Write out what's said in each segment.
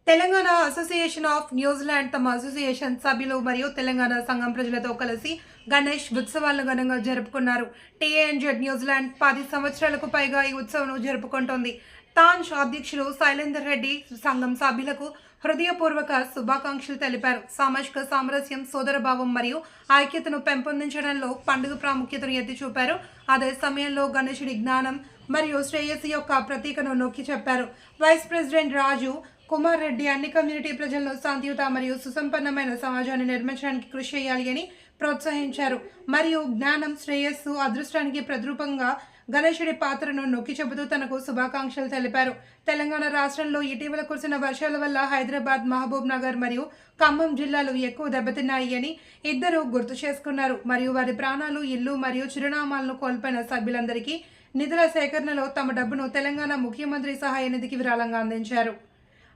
Telangana association of New Zealand తమ association సభ్యులు మరియు తెలంగాణ సంఘం ప్రజలతో కలిసి గణేష్ ఉత్సవాలను ఘనంగా జరుపుకున్నారు. టీఏఎన్జెడ్ న్యూజిలాండ్ 10 సంవత్సరాలకు పైగా ఈ ఉత్సవం జరుపుకుంటోంది. తాంజ్ అధ్యక్షులు శైలేందర్ రెడ్డి సంఘం సభ్యులకు హృదయపూర్వక శుభాకాంక్షలు తెలిపారు. సామాజిక సామరస్యం, సోదరభావం మరియు ఐక్యతను పెంపొందించడంలో పండుగ ప్రాముఖ్యతను ఎత్తి చూపారు. అదే సమయంలో గణేశుడి జ్ఞానం మరియు శ్రేయస్సు యొక్క ప్రతీకను నొక్కి చెప్పారు. వైస్ ప్రెసిడెంట్ రాజు కుమార్ రెడ్డి అన్ని కమ్యూనిటీ ప్రజలను శాంతియుత మరియు సుసంపన్నమైన సమాజాన్ని నిర్మించడానికి కృషి చేయాలి అని ప్రోత్సహించారు. మరియు జ్ఞానం, శ్రేయస్సు, అదృష్టానికి ప్రతిరూపంగా గణేశుడి పాత్రను నొక్కి చెబుతూ తనకు శుభాకాంక్షలు తెలిపారు. తెలంగాణ రాష్ట్రంలో ఇటీవల కురిసిన వర్షాల వల్ల హైదరాబాద్, మహబూబ్ నగర్ మరియు ఖమ్మం జిల్లాలు ఎక్కువ దెబ్బతిన్నాయి అని ఇద్దరు గుర్తు చేసుకున్నారు. మరియు వారి ప్రాణాలు, ఇల్లు మరియు చిరునామాలను కోల్పోయిన సభ్యులందరికీ నిధుల సేకరణలో తమ డబ్బును తెలంగాణ ముఖ్యమంత్రి సహాయ నిధికి విరాళంగా అందించారు.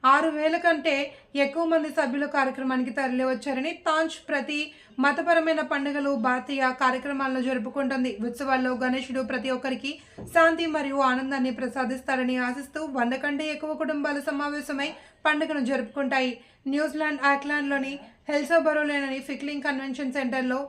6,000 కంటే ఎక్కువ మంది సభ్యులు కార్యక్రమానికి తరలివచ్చారని తాంజ్ ప్రతి మతపరమైన పండుగలు, భారతీయ కార్యక్రమాలను జరుపుకుంటుంది. ఉత్సవాల్లో గణేశుడు ప్రతి ఒక్కరికి శాంతి మరియు ఆనందాన్ని ప్రసాదిస్తారని ఆశిస్తూ 100 కంటే ఎక్కువ కుటుంబాలు సమావేశమై పండుగను జరుపుకుంటాయి. న్యూజిలాండ్ ఆక్లాండ్లోని హెల్సోబరోలోని ఫిక్లింగ్ కన్వెన్షన్ సెంటర్లో